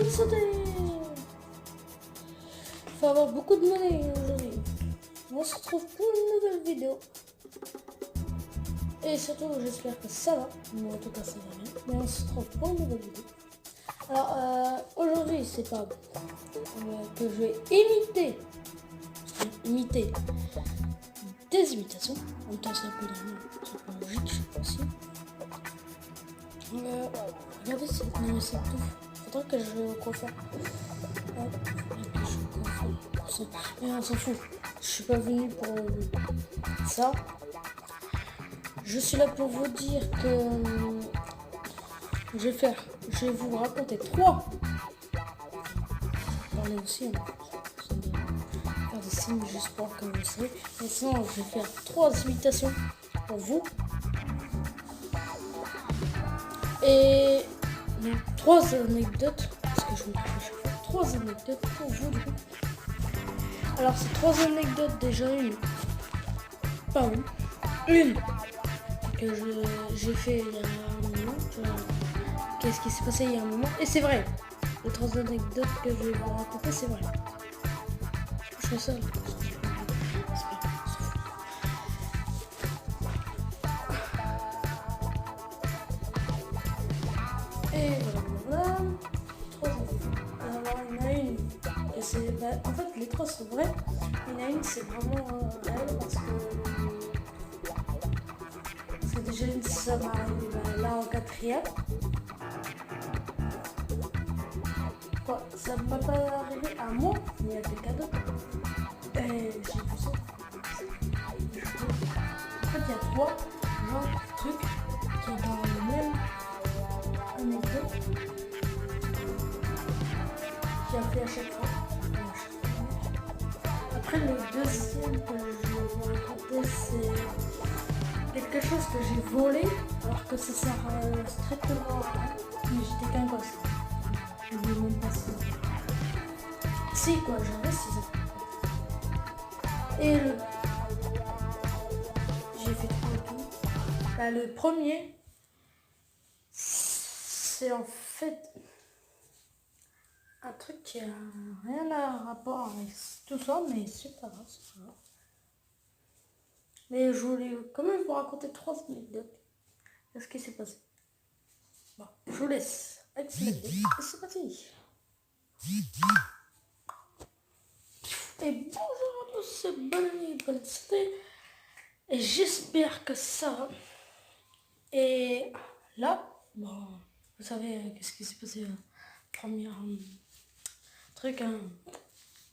bonne santé. Il faut avoir beaucoup de monnaie aujourd'hui. On se retrouve pour une nouvelle vidéo. Et surtout, j'espère que ça va. Moi, en tout cas, ça va bien. Mais on se retrouve pour une nouvelle vidéo. Alors, aujourd'hui, c'est pas que je vais imiter des imitations. En même temps, c'est un peu normal, c'est un peu logique aussi. Regardez cette touffe. Faudrait que je coiffe. Mais on s'en fout. Je suis pas venu pour ça. Je suis là pour vous dire que je vais vous raconter 3. Parler aussi, hein. Faire des signes juste pour que vous savez. Mais sinon, je vais faire 3 imitations pour vous. Et donc, 3 anecdotes. Parce que je me trompe, 3 anecdotes pour vous. Du coup. Alors, c'est 3 anecdotes déjà pas une que j'ai fait il y a un moment. Qu'est-ce qui s'est passé il y a un moment. Et c'est vrai. Les 3 anecdotes que je vais vous raconter, c'est vrai. Je fais ça. Et voilà. 3 anecdotes. Alors, il y en a une. Et c'est, en fait, les 3 sont vrais. Il y en a une, c'est vraiment réel parce que déjà une, ça m'est arrivé là en 4e. Quoi, ça m'a pas arrivé à moi, mais à quelqu'un d'autre. Et j'ai vu ça. En fait, il y a 3 genres de trucs qui sont dans le même anecdote qui a fait à chaque fois. Après, le deuxième que je vais vous raconter, c'est quelque chose que j'ai volé, alors que ça sert strictement à rien. Mais j'étais qu'un gosse. Je ne même pas si. Si, quoi, j'avais 6 ans. Et j'ai fait 3 tout. Bah, le premier, c'est en fait un truc qui a rien à rapport avec tout ça, mais c'est pas grave, c'est pas grave. Mais je voulais quand même vous raconter 3 anecdotes. Qu'est-ce qui s'est passé? Bon, je vous laisse avec cette anecdote. Et c'est parti. Et bonjour à tous, c'est bonne année, bonne santé. Et j'espère que ça va. Et là, bon, vous savez qu'est-ce qui s'est passé premier truc, hein.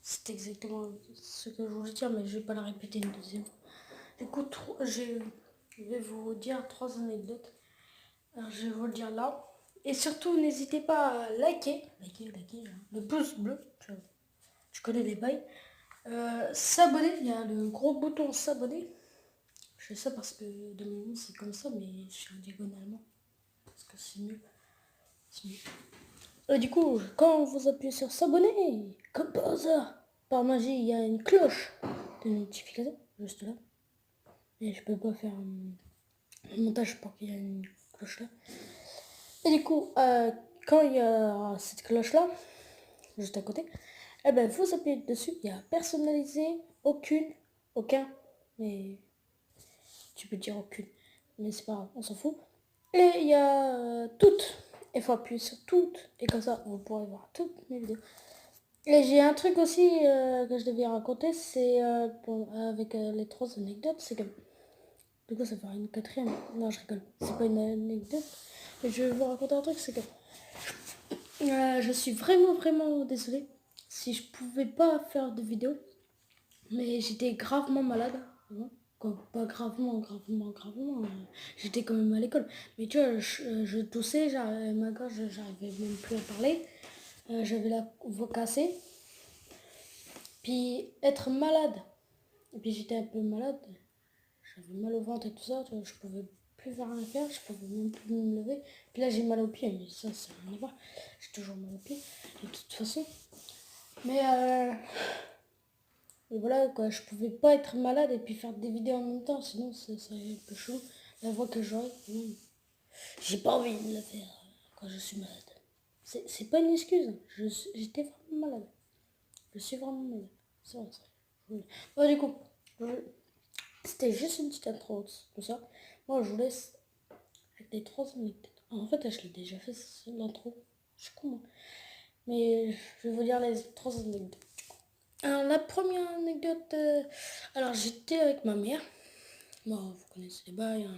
C'est exactement ce que je voulais dire, mais je vais pas la répéter une deuxième fois. Du coup, je vais vous dire 3 anecdotes. Alors, je vais vous le dire là. Et surtout, n'hésitez pas à liker hein, le pouce bleu. Tu connais les bails. S'abonner, il y a le gros bouton s'abonner. Je fais ça parce que de mon nom c'est comme ça, mais je suis diagonalement. Parce que c'est mieux. Et du coup, quand vous appuyez sur s'abonner, comme par hasard, par magie, il y a une cloche de notification juste là. Et je peux pas faire un montage pour qu'il y ait une cloche là. Et du coup, quand il y a cette cloche là, juste à côté, eh ben vous appuyez dessus. Il y a personnalisé, aucun, mais tu peux dire aucune, mais c'est pas grave, on s'en fout. Et il y a toutes. Il faut appuyer sur toutes. Et comme ça, vous pourrez voir toutes mes vidéos. Et j'ai un truc aussi que je devais raconter. C'est avec les 3 anecdotes. C'est que... Du coup, ça fera une 4e. Non, je rigole. C'est pas une anecdote. Mais je vais vous raconter un truc. C'est que je suis vraiment désolée si je pouvais pas faire de vidéo. Mais j'étais gravement malade. Hein. Quoi, pas gravement. J'étais quand même à l'école. Mais tu vois, je toussais, ma gorge, j'arrivais même plus à parler. J'avais la voix cassée. Puis être malade. Et puis j'étais un peu malade. J'avais mal au ventre et tout ça. Tu vois, je pouvais plus rien faire. Je pouvais même plus me lever. Puis là, j'ai mal aux pieds. Mais ça n'a rien à voir. J'ai toujours mal aux pieds. De toute façon. Mais et voilà quoi, je pouvais pas être malade et puis faire des vidéos en même temps, sinon ça serait un peu chaud. La voix que j'aurais, j'ai pas envie de la faire quand je suis malade. C'est pas une excuse. J'étais vraiment malade. Je suis vraiment malade. C'est vrai, c'est vrai. Bon, du coup, c'était juste une petite intro, tout ça. Moi, je vous laisse avec les 3 anecdotes. En fait, je l'ai déjà fait, l'intro. Je suis con, moi. Mais je vais vous dire les 3 anecdotes. Alors, la première anecdote, alors j'étais avec ma mère. Bon, vous connaissez les bails. Hein.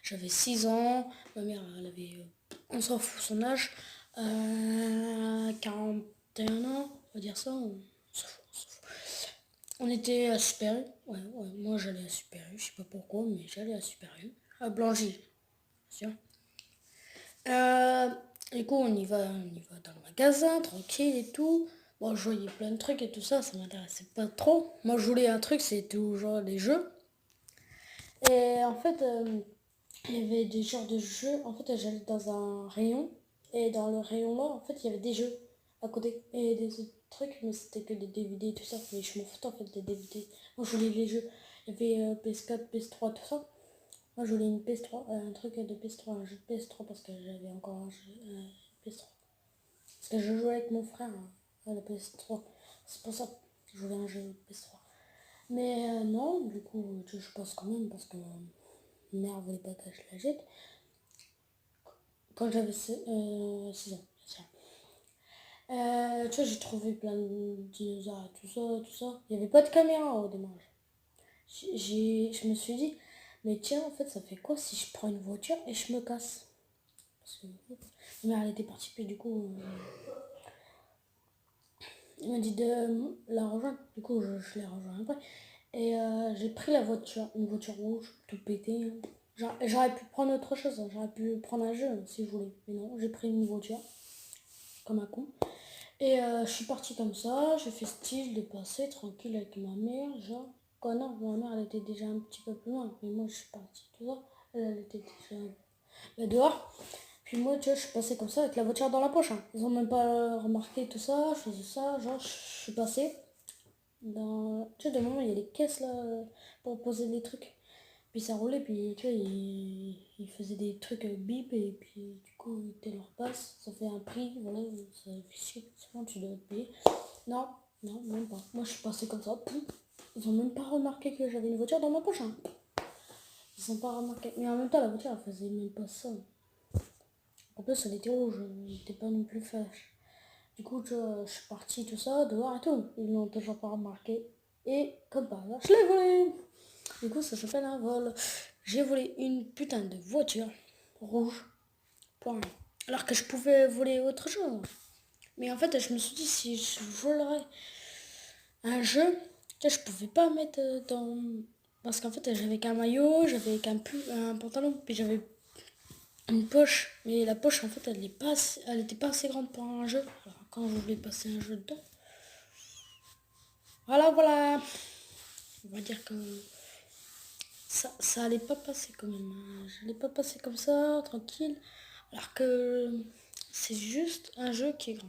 J'avais 6 ans. Ma mère, elle avait, on s'en fout son âge, 41 ans, on va dire ça. On s'en fout, on s'en fout. On était à Super U. Ouais, moi j'allais à Super U. Je sais pas pourquoi, mais j'allais à Super U. À Blangy, bien sûr. Euh, du coup, on y va dans le magasin, tranquille et tout. Bon, je voyais plein de trucs et tout ça, ça m'intéressait pas trop. Moi, je voulais un truc, c'était toujours des jeux. Et en fait, il y avait des genres de jeux. En fait, j'allais dans un rayon. Et dans le rayon là, en fait, il y avait des jeux à côté. Et des autres trucs, mais c'était que des DVD et tout ça. Mais je m'en foutais en fait des DVD. Moi, je voulais les jeux. Il y avait PS4, PS3, tout ça. Moi, je voulais une PS3, un truc de PS3, un jeu de PS3 parce que j'avais encore un jeu PS3. Parce que je jouais avec mon frère à la PS3. C'est pour ça que je voulais un jeu de PS3. Mais non, du coup, je passe quand même parce que ma mère voulait pas que je la jette. Quand j'avais 6 ans, bien sûr. Tu vois, j'ai trouvé plein de dinosaures, tout ça, tout ça. Il n'y avait pas de caméra au démarrage. Je me suis dit, mais tiens, en fait, ça fait quoi si je prends une voiture et je me casse? Parce que ma mère, elle était partie, puis du coup, il m'a dit de la rejoindre. Du coup, je l'ai rejoint après. Et j'ai pris la voiture, une voiture rouge, tout pété. Hein. J'aurais pu prendre autre chose, hein. J'aurais pu prendre un jeu si je voulais. Mais non, j'ai pris une voiture, comme un con. Et je suis partie comme ça, j'ai fait style de passer tranquille avec ma mère, genre. Quoi, non, ma mère elle était déjà un petit peu plus loin, mais moi je suis partie, tout ça. Elle était déjà dehors. Puis moi, tu vois, je suis passée comme ça avec la voiture dans la poche. Hein. Ils ont même pas remarqué tout ça, je faisais ça, genre je suis passée. Tu vois, de moment il y a les caisses là pour poser des trucs. Puis ça roulait, puis tu vois, il faisait des trucs bip, et puis du coup, tu leur passe, ça fait un prix, voilà, ça fait chier, c'est bon, tu dois payer. Non, non, même pas. Moi, je suis passée comme ça, pouf. Ils ont même pas remarqué que j'avais une voiture dans ma poche. Hein. Ils ont pas remarqué. Mais en même temps, la voiture, elle faisait même pas ça. En plus, elle était rouge, j'étais pas non plus fâche. Du coup, je suis partie, tout ça, dehors et tout. Ils l'ont toujours pas remarqué. Et comme par hasard, je l'ai volé. Du coup, ça s'appelle un vol. J'ai volé une putain de voiture rouge. Point. Alors que je pouvais voler autre chose. Mais en fait, je me suis dit, si je volerais un jeu, je pouvais pas mettre dans... Parce qu'en fait, j'avais qu'un maillot, j'avais un pantalon, puis j'avais une poche. Mais la poche, en fait, elle était pas assez grande pour un jeu. Alors, quand je voulais passer un jeu dedans, voilà. On va dire que ça allait pas passer quand même. Hein. J'allais pas passer comme ça, tranquille. Alors que c'est juste un jeu qui est grand.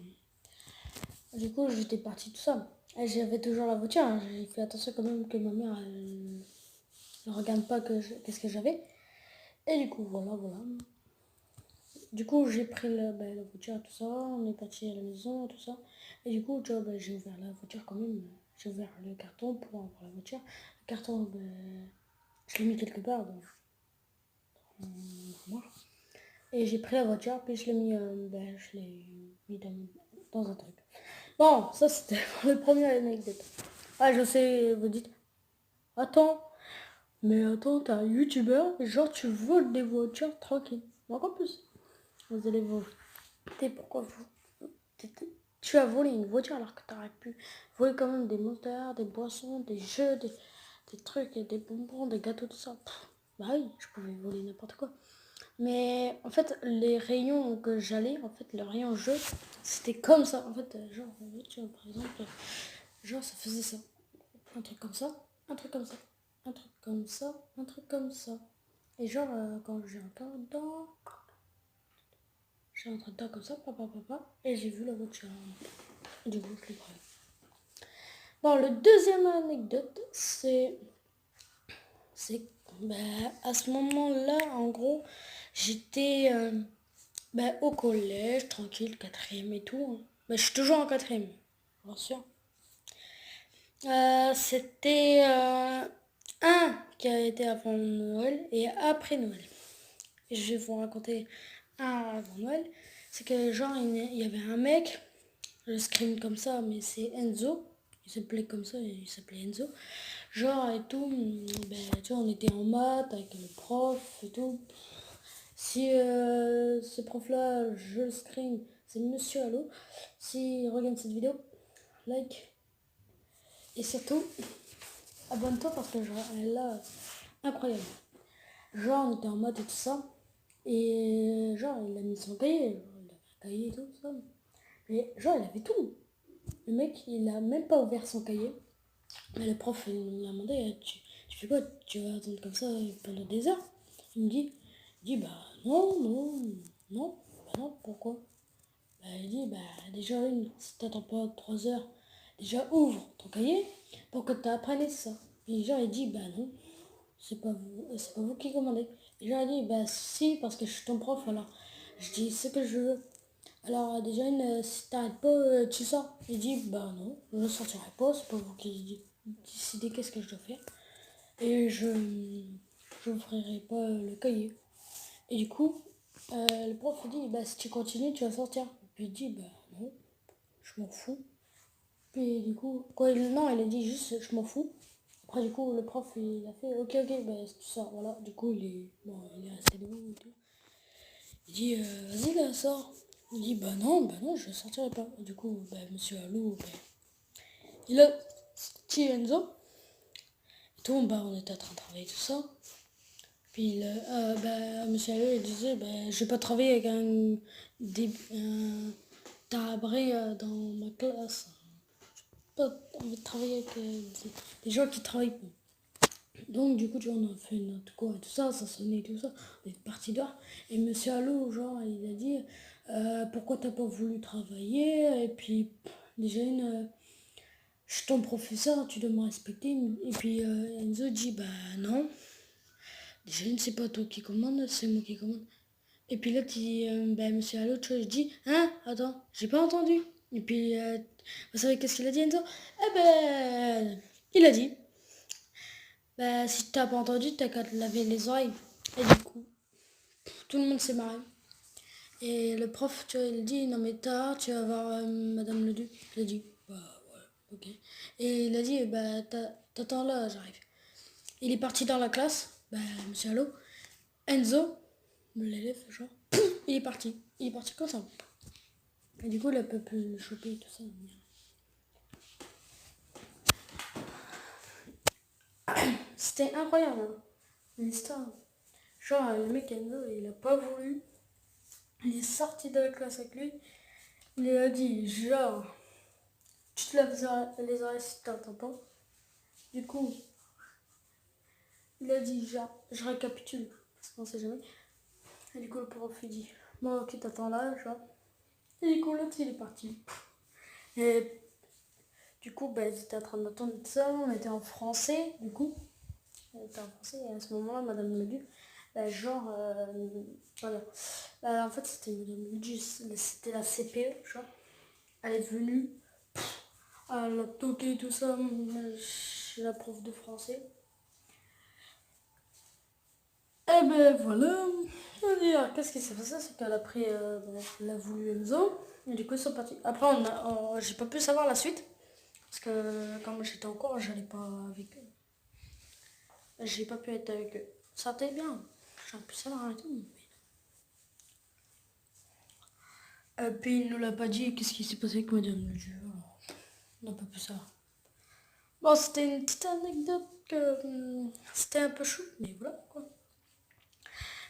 Du coup, j'étais partie tout ça. Et j'avais toujours la voiture. Hein. J'ai fait attention quand même que ma mère, elle ne regarde pas qu'est-ce que j'avais. Et du coup, voilà. Du coup, j'ai pris la voiture, tout ça. On est parti à la maison, tout ça. Et du coup, tu vois, j'ai ouvert la voiture quand même. J'ai ouvert le carton pour avoir la voiture. Le carton, je l'ai mis quelque part dans l'armoire. Et j'ai pris la voiture, puis je l'ai mis dans un truc. Bon, ça c'était pour le premier anecdote. Ah, je sais, vous dites, attends, mais attends, t'es un youtubeur, genre tu voles des voitures tranquille. Encore plus. Vous allez vous demander pourquoi tu as volé une voiture alors que t'aurais pu voler quand même des moteurs, des boissons, des jeux, des trucs, des bonbons, des gâteaux, tout ça. Bah oui, je pouvais voler n'importe quoi. Mais en fait, les rayons que j'allais, en fait, le rayon jeu, c'était comme ça. En fait, genre, tu vois, par exemple, genre, ça faisait ça. Un truc comme ça, un truc comme ça, un truc comme ça, un truc comme ça. Et genre, quand j'ai rentré dedans comme ça, papa, et j'ai vu la voiture. Du coup, je l'ai pris. Bon, le deuxième anecdote, c'est à ce moment-là, en gros, j'étais Ben, au collège, tranquille, quatrième et tout, hein. Ben, je suis toujours en quatrième, bien sûr. C'était un qui a été avant Noël et après Noël. Et je vais vous raconter un avant Noël. C'est que genre, il y avait un mec, je scream comme ça, mais c'est Enzo. Il s'appelait comme ça, il s'appelait Enzo. Genre et tout, ben, tu vois, on était en maths avec le prof et tout. Si ce prof-là, je le screen, c'est Monsieur Allo. S'il regarde cette vidéo, like. Et surtout, abonne-toi parce que genre, elle est là, incroyable. Genre, on était en maths et tout ça. Et genre, il a mis son cahier. Genre, il avait un cahier et tout ça. Mais genre, il avait tout. Le mec, il a même pas ouvert son cahier. Mais le prof, il m'a demandé, tu fais quoi? Tu vas attendre comme ça pendant des heures? Il me dit, bah non, non, non. Bah non, pourquoi? Bah, il dit, bah déjà si t'attends pas 3 heures, déjà ouvre ton cahier pour que tu apprennes ça. Et genre, il dit, bah non, c'est pas vous qui commandez. Et genre, il dit, bah si, parce que je suis ton prof, alors je dis ce que je veux. Alors déjà, si t'arrêtes pas, tu sors. Il dit, bah non, je ne sortirai pas, c'est pas vous qui décidez qu'est-ce que je dois faire. Et je n'ouvrirai pas le cahier. Et du coup, le prof dit, bah si tu continues, tu vas sortir. Et puis il dit, bah non, je m'en fous. Puis du coup, non, il a dit juste, je m'en fous. Après, du coup, le prof, il a fait, ok, ok, bah tu sors, voilà. Du coup, il est resté debout et tout. Il dit, vas-y, là, sors. Il dit, bah non, je ne sortirai pas. Et du coup, bah, monsieur Alou, bah, il a dit Enzo. Et tout, bah, on était en train de travailler tout ça. Puis, bah, monsieur Alou, il disait, bah, je vais pas travailler avec un tabré dans ma classe. Pas envie de travailler avec des gens qui travaillent pas. Donc, du coup, tu vois, on a fait notre cours et tout ça, ça sonnait et tout ça. On est parti dehors. Et monsieur Allo, genre, il a dit, pourquoi t'as pas voulu travailler? Et puis, déjà, je suis ton professeur, tu dois me respecter. Et puis, Enzo dit, bah non. Déjà, c'est pas toi qui commande, c'est moi qui commande. Et puis là, bah, monsieur Allo, tu vois, je dis, hein, attends, j'ai pas entendu. Et puis, vous savez qu'est-ce qu'il a dit, Enzo? Eh ben, il a dit. Bah, si t'as pas entendu, t'as qu'à te laver les oreilles. Et du coup, tout le monde s'est marré. Et le prof, tu vois, il dit, non mais tard, tu vas voir Madame Leduc. Il a dit, bah ouais, ok. Et il a dit, bah t'attends là, j'arrive. Il est parti dans la classe, bah monsieur Allo. Enzo, l'élève, genre, il est parti. Il est parti comme ça. Et du coup, il a pas pu le choper et tout ça. C'était incroyable, hein, l'histoire. Genre, le mec Enzo, il a pas voulu. Il est sorti de la classe avec lui. Il a dit, genre, tu te laves les oreilles si t'entends pas. Du coup, il a dit, genre, je récapitule, parce qu'on sait jamais. Et du coup, le prof, il dit, bon, ok, t'attends là, genre. Et du coup, l'autre, il est parti. Et du coup, bah, ils étaient en train d'attendre ça, on était en français, du coup. On était en français, et à ce moment-là, Madame Leduc, bah, genre, voilà. Bah, en fait, c'était Madame Leduc, c'était la CPE, genre. Elle est venue, elle a toqué tout ça chez la prof de français. Et ben voilà. Alors, qu'est-ce qui s'est passé? C'est qu'elle a pris, elle a voulu Enzo. Et du coup, ils sont partis. Après, j'ai pas pu savoir la suite. Parce que comme j'étais en cours, j'allais pas avec eux. J'ai pas pu être avec eux. Ça était bien. J'aurais pu savoir et tout. Et puis, il nous l'a pas dit. Qu'est-ce qui s'est passé avec Madame le Dieu? On n'a pas pu savoir. Bon, c'était une petite anecdote que c'était un peu chou. Mais voilà quoi.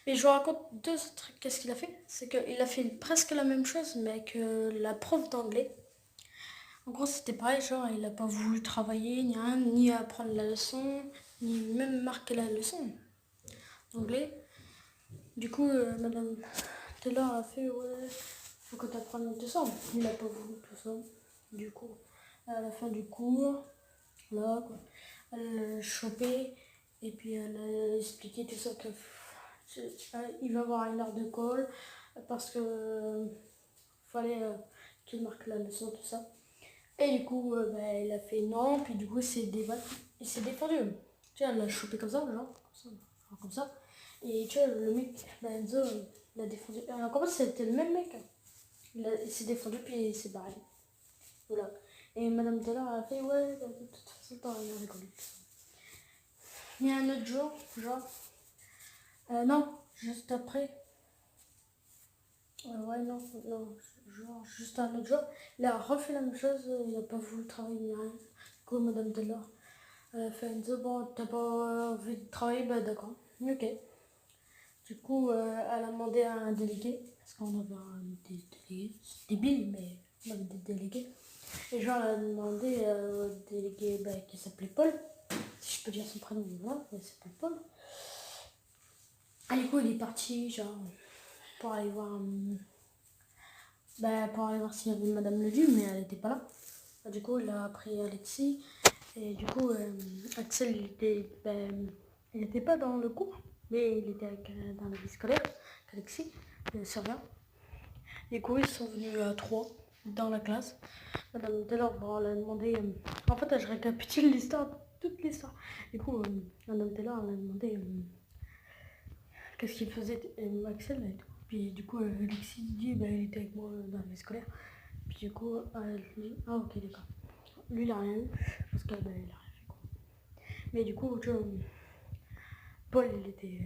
Mais je vous raconte deux trucs. Qu'est-ce qu'il a fait? C'est qu'il a fait presque la même chose, mais avec la prof d'anglais. En gros, c'était pareil, genre, il a pas voulu travailler, ni rien, ni apprendre la leçon, ni même marquer la leçon d'anglais. Du coup, Madame Taylor a fait, ouais, faut que tu apprennes tout ça. Il a pas voulu tout ça. Du coup, à la fin du cours, là, quoi, elle l'a chopé, et puis elle a expliqué tout ça que il va avoir une heure de colle. parce que fallait qu'il marque la leçon, tout ça. Et du coup, bah, il a fait non, puis du coup, il s'est défendu. Tu vois, il l'a chopé comme ça, genre comme ça. Et tu vois, le mec, bah, Enzo, l'a défendu. Comment c'était le même mec, hein. Il s'est défendu, puis il s'est barré. Voilà. Et Madame Taylor a fait, ouais, bah, de toute façon, t'as rien rigolé. Mais un autre jour, genre, non, juste après, ouais, non, genre, juste un autre jour, il a refait la même chose, il n'a pas voulu travailler ni rien. Du coup, Madame Taylor, elle a fait Enzo, bon, t'as pas envie de travailler, bah d'accord, ok. Du coup, elle a demandé à un délégué, parce qu'on avait des délégués, c'est débile, mais on avait des délégués. Et genre, elle a demandé au délégué bah, qui s'appelait Paul, si je peux dire son prénom, voilà, il s'appelle Paul. Et du coup, il est parti, genre, pour aller voir, pour aller voir s'il y avait Madame Ledu, mais elle n'était pas là. Du coup, il a pris Alexis, et du coup, Axel, il était pas dans le cours, mais il était dans la vie scolaire, avec Alexis, le surveillant. Du coup, ils sont venus à 3 dans la classe. Madame Taylor, bon, elle a demandé. En fait, je récapitule l'histoire, toute l'histoire. Du coup, Madame Taylor, elle a demandé qu'est-ce qu'il faisait Axel et tout. Puis du coup, Alexis dit bah, il était avec moi dans la vie scolaire. Puis du coup, elle dit ah, ok, d'accord. Lui, il a rien eu parce qu'il a rien fait quoi. Mais du coup, tu vois, Paul, il était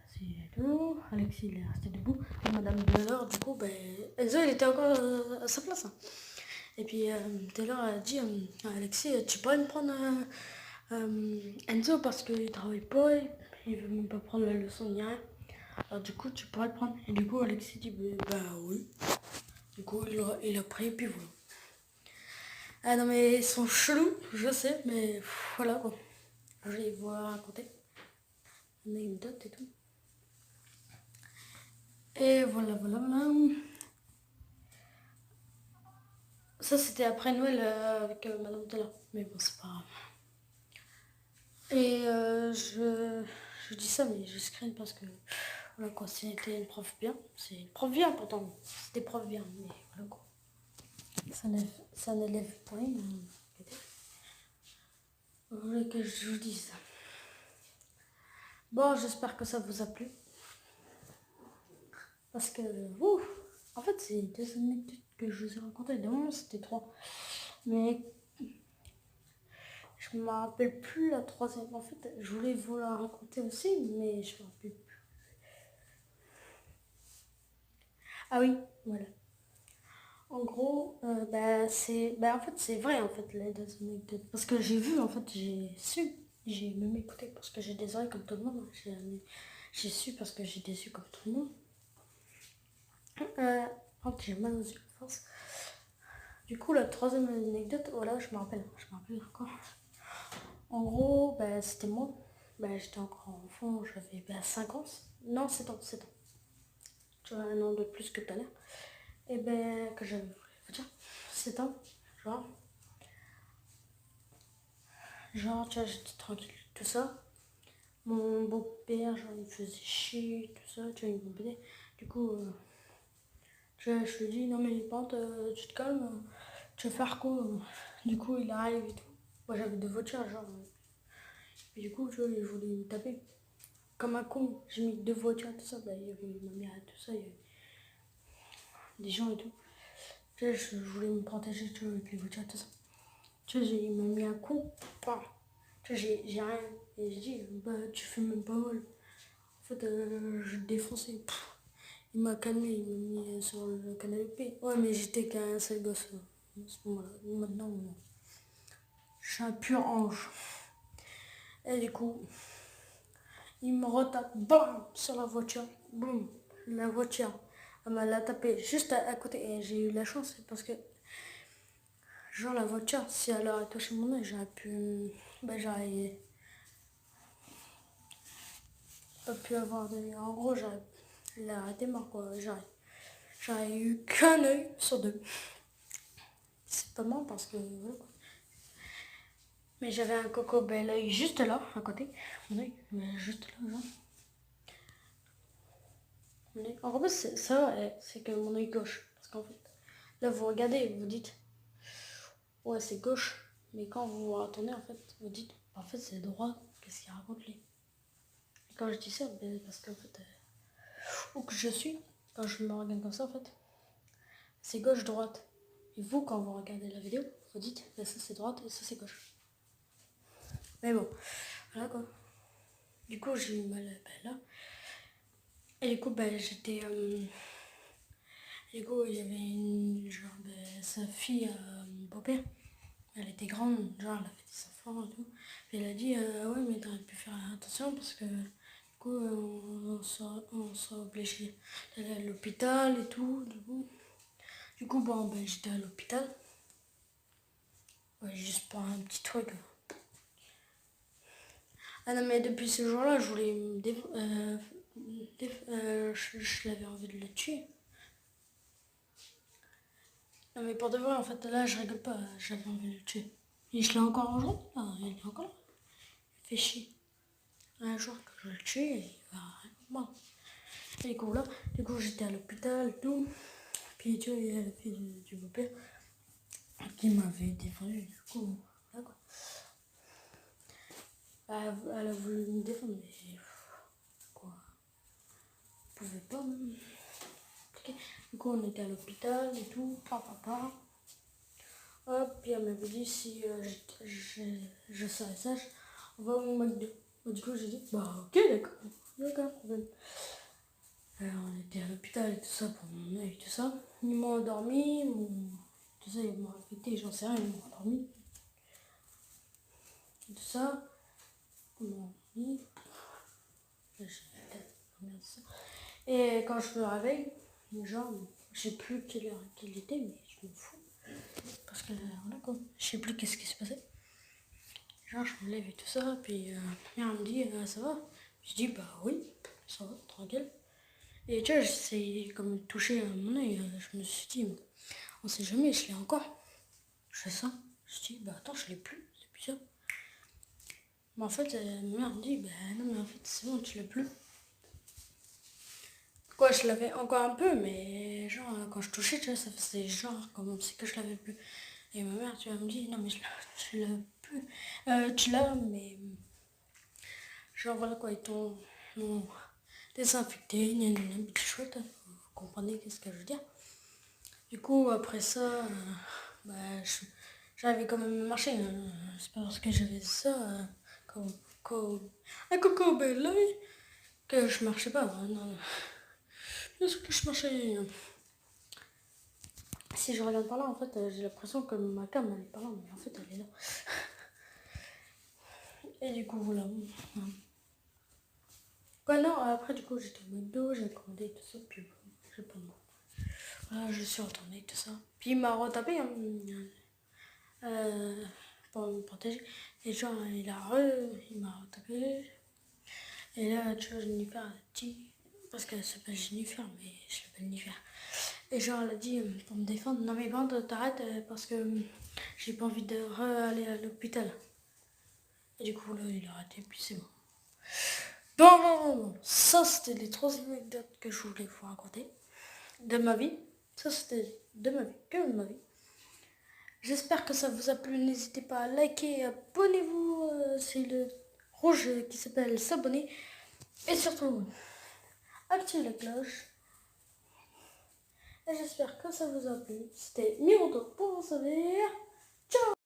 assis et tout. Alexis, il est resté debout. Et Madame Taylor, du coup, Enzo, il était encore à sa place, hein. Et puis Taylor a dit à Alexis, tu pourrais me prendre Enzo parce qu'il travaille pas, il veut même pas prendre la leçon ni rien. Alors du coup, tu pourrais le prendre. Et du coup, Alexis dit, bah oui. Du coup, il a pris, puis voilà. Ah non, mais ils sont chelous, je sais, mais voilà quoi. Je vais vous raconter une anecdote et tout. Et voilà, voilà, voilà. Ça, c'était après Noël avec Madame Taylor. Mais bon, c'est pas grave. Et je dis ça, mais je screen parce que voilà quoi, c'était une prof bien. C'est une prof bien pourtant. C'était prof bien, mais voilà quoi. Ça n'élève pas rien. Vous voulez que je vous dise ça. Bon, j'espère que ça vous a plu. Parce que, ouf, en fait, c'est 2 anecdotes que je vous ai racontées. De moment, c'était 3. Mais je ne me rappelle plus la troisième. En fait, je voulais vous la raconter aussi, mais je ne me rappelle plus. Ah oui, voilà. En gros, en fait, c'est vrai, en fait, les 2 anecdotes. Parce que j'ai vu, en fait, j'ai su, j'ai même écouté parce que j'ai des oreilles comme tout le monde, hein. J'ai su parce que j'ai des yeux comme tout le monde. En fait, j'ai mal aux yeux, à force. Du coup, la troisième anecdote, voilà, je me rappelle encore. En gros, c'était moi. J'étais encore enfant, j'avais 5 ans. Non, 7 ans, 7 ans. Tu vois, un an de plus que tout à l'heure. Et que j'avais voulu dire, 7 ans, genre. Genre, tu vois, j'étais tranquille, tout ça. Mon beau-père, genre, il faisait chier, tout ça, tu vois, il m'embêtait. Du coup, tu vois, je lui dis, non mais Pente, tu te calmes, tu vas faire quoi? Du coup, il arrive et tout. Moi, j'avais 2 voitures, genre. Et du coup, tu vois, il voulait me taper. Comme un con, j'ai mis 2 voitures, tout ça. Il y avait ma mère et tout ça, il y avait des gens et tout. Tu vois, je voulais me protéger, tu vois, avec les voitures, tout ça. Tu vois, il m'a mis un coup. Bah, tu vois, j'ai rien. Et je dis, tu fais même pas mal. En fait, je le défonçais. Il m'a calmé, il m'a mis sur le canapé. Ouais, mais j'étais qu'un seul gosse à ce moment-là. Maintenant, je suis un pur ange. Et du coup, il me retape, bam, sur la voiture. Boum, la voiture. Elle m'a la tapé juste à côté. Et j'ai eu la chance parce que, genre, la voiture, si elle aurait touché mon œil, j'aurais pu. J'aurais pas pu avoir de. En gros, elle aurait été mort, quoi. J'aurais eu qu'un œil sur 2. C'est pas mort parce que. Voilà, quoi. Mais j'avais un coco bel œil juste là, à côté. Mon œil, juste là, genre. En fait, ça, c'est que mon œil gauche. Parce qu'en fait, là, vous regardez et vous dites, ouais, c'est gauche. Mais quand vous vous retournez, en fait, vous dites, en fait, c'est droit. Qu'est-ce qu'il raconte lui? Et quand je dis ça, ben, parce qu'en fait, où que je suis, quand je me regarde comme ça, en fait, c'est gauche-droite. Et vous, quand vous regardez la vidéo, vous dites, ben, ça c'est droite et ça c'est gauche. Mais bon, voilà quoi. Du coup, j'ai eu mal ben, là. Et du coup, ben, j'étais. Du coup, il y avait une. Genre, ben, sa fille, mon beau-père, elle était grande, genre, elle avait des enfants et tout. Et elle a dit, ouais, mais t'aurais pu faire attention parce que. Du coup, on sera obligé d'aller à l'hôpital et tout. Du coup bon, ben, j'étais à l'hôpital. Ouais, juste pour un petit truc. Ah non, mais depuis ce jour-là, je voulais me je l'avais envie de le tuer. Non, mais pour de vrai, en fait, là, je rigole pas, j'avais envie de le tuer. Et je l'ai encore aujourd'hui, là, il est encore là. Il fait chier. Un jour que je le tue, il va bon. Et du coup, j'étais à l'hôpital et tout. Puis tu vois, il y a la fille du beau-père qui m'avait défendu. Du coup, voilà quoi. Elle a voulu me défendre, mais quoi, je pouvais pas. Okay. Du coup, on était à l'hôpital et tout, papa. Hop, puis elle m'avait dit si je serais sage, on va au McDo. Du coup, j'ai dit, bah ok, d'accord, aucun problème. Alors, on était à l'hôpital et tout ça pour mon œil et tout ça. Ils m'ont endormi, tout ça, ils m'ont affecté, j'en sais rien, ils m'ont endormi. Et tout ça, ils m'ont endormi. Et quand je me réveille, genre, je sais plus quelle heure qu'il était, mais je m'en fous. Parce que voilà quoi, je sais plus qu'est-ce qui se passait. Genre, je me lève et tout ça, puis ma mère me dit, ça va? Je dis, bah oui, ça va, tranquille. Et tu vois, j'essaie comme de toucher mon œil, je me suis dit, on sait jamais, je l'ai encore. Je fais ça, je dis, bah attends, je l'ai plus, c'est bizarre. Mais en fait, ma mère me dit, bah non, mais en fait, c'est bon, tu l'as plus. Quoi, je l'avais encore un peu, mais genre, quand je touchais, tu vois, ça faisait genre comme c'est que je l'avais plus. Et ma mère, tu vois, me dit, non, mais je l'ai plus. Tu l'as, mais genre, voilà quoi, ils t'ont désinfecté, une petite chouette, vous comprenez qu'est-ce que je veux dire. Du coup, après ça, bah, j'avais quand même marché. C'est pas parce que j'avais ça, un coco bel que je marchais pas. Non. Est-ce que je marchais? Si je regarde par là, en fait, j'ai l'impression que ma cam, elle est par là, mais en fait, elle est là. Et du coup, voilà. Ouais, non, après, du coup, j'étais au McDo, j'ai commandé tout ça, puis j'ai pas demandé. Voilà, je suis retournée, tout ça. Puis il m'a retapé, hein, pour me protéger. Et genre, il m'a retapé. Et là, tu vois, Jennifer a dit, parce qu'elle s'appelle Jennifer, mais je l'appelle Jennifer. Et genre, elle a dit, pour me défendre, non mais bande, t'arrêtes, parce que j'ai pas envie de aller à l'hôpital. Et du coup, là, il a arrêté, puis c'est bon. Bon, ça c'était les 3 anecdotes que je voulais vous raconter de ma vie. Ça c'était de ma vie, que de ma vie. J'espère que ça vous a plu. N'hésitez pas à liker, abonnez-vous. C'est le rouge qui s'appelle s'abonner. Et surtout, activez la cloche. Et j'espère que ça vous a plu. C'était Miroto pour vous sauver. Ciao!